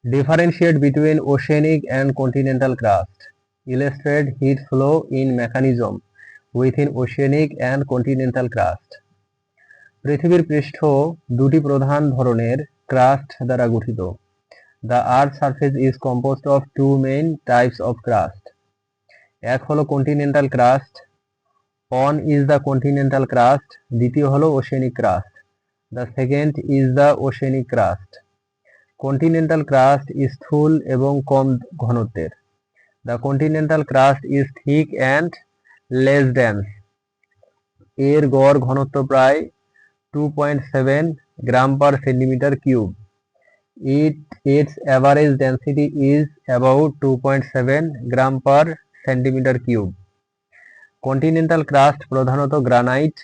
Differentiate between oceanic and continental crust. Illustrate heat flow in mechanism within oceanic and continental crust. পৃথিবীর পৃষ্ঠ দুটি প্রধান ধরনের crust দ্বারা গঠিত। The Earth's surface is composed of two main types of crust. এক হলো continental crust, on is the continental crust, দ্বিতীয় হলো oceanic crust, the second is the oceanic crust. Continental crust স্থূল এবং কম ঘনত্বের। The continental crust is thick and less dense. এর গড় ঘনত্ব প্রায় 2.7 gram per centimetre cube. Its average density is about 2.7 gram per centimetre cube. Continental crust প্রধানত granite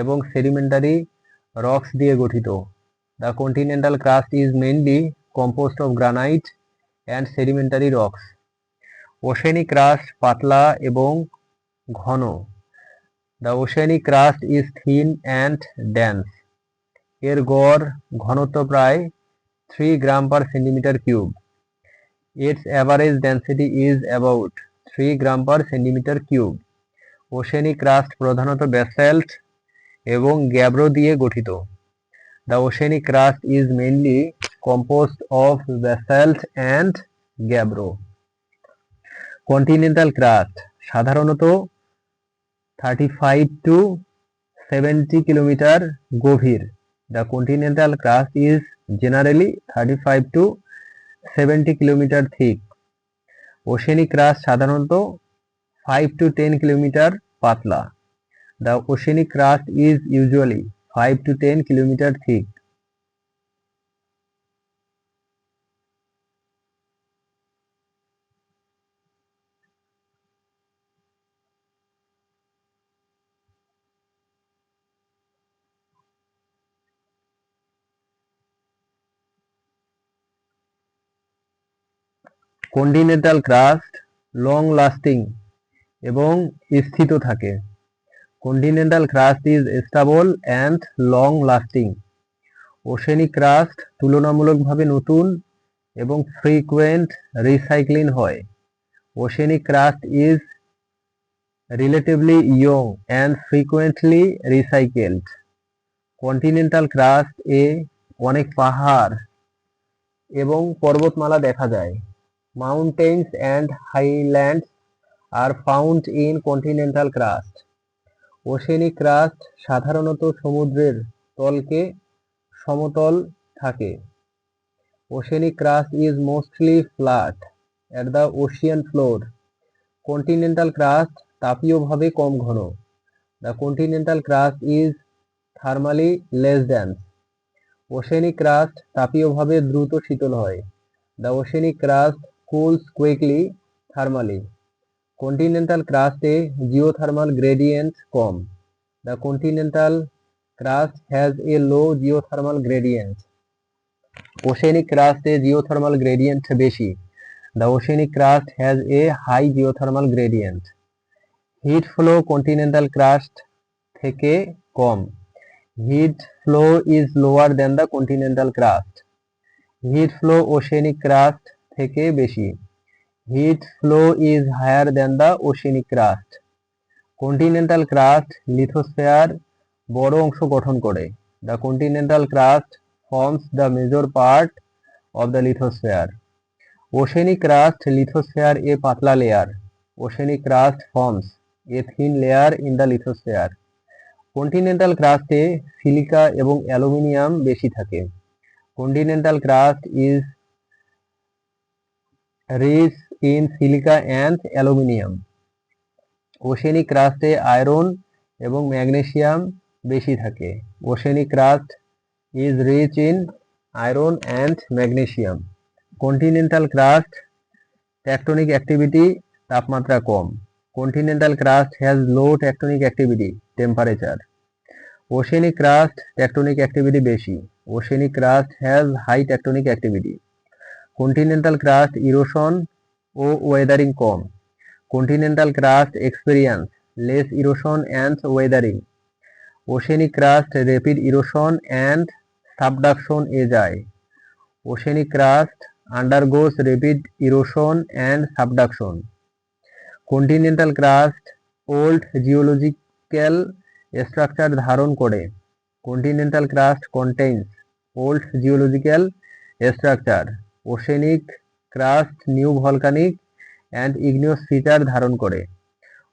এবং sedimentary rocks দিয়ে গঠিত। The continental crust is mainly composed of granite and sedimentary rocks. Oceanic crust পাতলা এবং ঘন। The oceanic crust is thin and dense. এর গড় ঘনত্ব প্রায় 3 gram per centimetre cube. Its average density is about 3 gram per centimetre cube. Oceanic crust প্রধানত basalt এবং gabbro দিয়ে গঠিত। The oceanic crust is mainly composed of basalt and gabbro. Continental crust সাধারণত 35 to 70 kilometre গভীর। The continental crust is generally 35 to 70 kilometre thick. Oceanic crust সাধারণত 5 to 10 kilometre পাতলা। The oceanic crust is usually 5 to 10 kilometre thick. Continental crust long lasting এবং স্থিত থাকে। Continental crust is stable and long lasting. Oceanic crust তুলনামূলকভাবে নতুন এবং frequent recycling হয়। Oceanic crust is relatively young and frequently recycled. Continental crust এ অনেক পাহাড় এবং পর্বতমালা দেখা যায়। Mountains and highlands are found in continental crust. Oceanic crust সাধারণত সমুদ্রের তলকে সমতল থাকে। Oceanic crust is mostly flat at the ocean floor. Continental crust তাপীয়ভাবে কম ঘন। The continental crust is thermally less dense. Oceanic crust তাপীয়ভাবে দ্রুত শীতল হয়। The oceanic crust cools quickly thermally. Continental crust A geothermal gradient com. The continental crust has a low geothermal gradient. Oceanic crust A geothermal gradient বেশি। The oceanic crust has a high geothermal gradient. Heat flow continental crust থেকে কম। Heat flow is lower than the continental crust. Heat flow oceanic crust থেকে বেশি। Heat flow is higher than the oceanic crust. Continental crust lithosphere বড় অংশ গঠন করে। The continental crust forms the major part of the lithosphere. Oceanic crust lithosphere a পাতলা layer. Oceanic crust forms a thin layer in the lithosphere. Continental crust A silica এবং aluminium বেশি থাকে। Continental crust is rich in silica and aluminium. Oceanic crust A iron এবং magnesium বেশি থাকে। Oceanic crust is rich in iron and magnesium. Continental crust tectonic activity তাপমাত্রা কম। Continental crust has low tectonic activity temperature. Oceanic crust tectonic activity বেশি। Oceanic crust has high tectonic activity. Continental crust erosion O weathering com. Continental crust experience less erosion and weathering. Oceanic crust rapid erosion and subduction এ যায়। Oceanic crust undergoes rapid erosion and subduction. Continental crust old geological structure ধারণ করে। Continental crust contains old geological structure. Oceanic crust new volcanic and igneous feature ধারণ করে।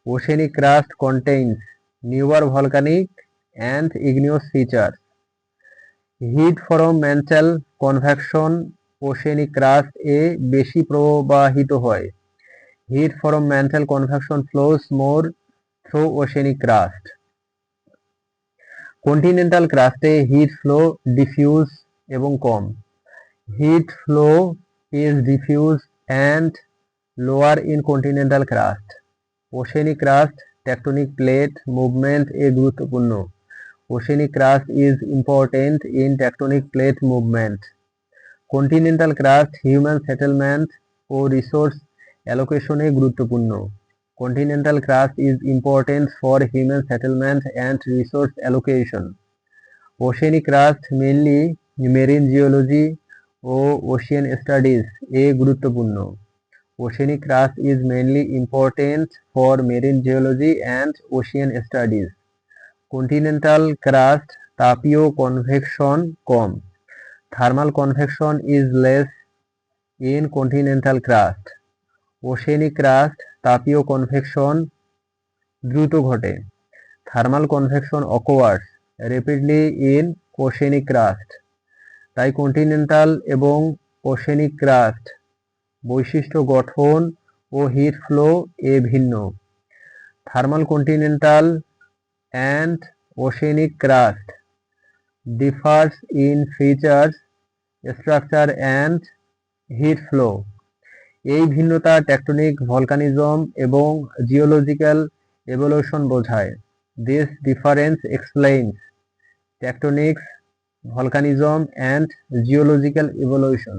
Oceanic crust contains newer volcanic and igneous feature. Heat from mantle convection oceanic crust এ বেশি প্রবাহিত হয়। Heat from mantle convection flows more through oceanic crust. Continental ক্রাস্টে heat flow diffuse এবং কম। Heat flow is diffuse and lower in continental crust. Oceanic crust tectonic plate movement এ গুরুত্বপূর্ণ। Oceanic crust is important in tectonic plate movement. Continental crust human settlement ও resource অ্যালোকেশনে গুরুত্বপূর্ণ। Continental crust is important for human settlement and resource allocation. Oceanic crust mainly marine geology ও ocean studies এ গুরুত্বপূর্ণ। Oceanic crust is mainly important for marine geology and ocean studies. Continental crust তাপীয় convection কম। Thermal convection is less in continental crust. Oceanic crust তাপীয় convection দ্রুত ঘটে। Thermal convection occurs rapidly in oceanic crust. তাই continental এবং oceanic crust বৈশিষ্ট্য গঠন ও হিট ফ্লো এ ভিন্ন। Thermal continental and oceanic crust differs in features structure and heat flow. এই ভিন্নতা টেকটনিক ভলকানিজম এবং জিওলজিক্যাল এভোলিউশন বোঝায়। This difference explains tectonics volcanism and geological evolution.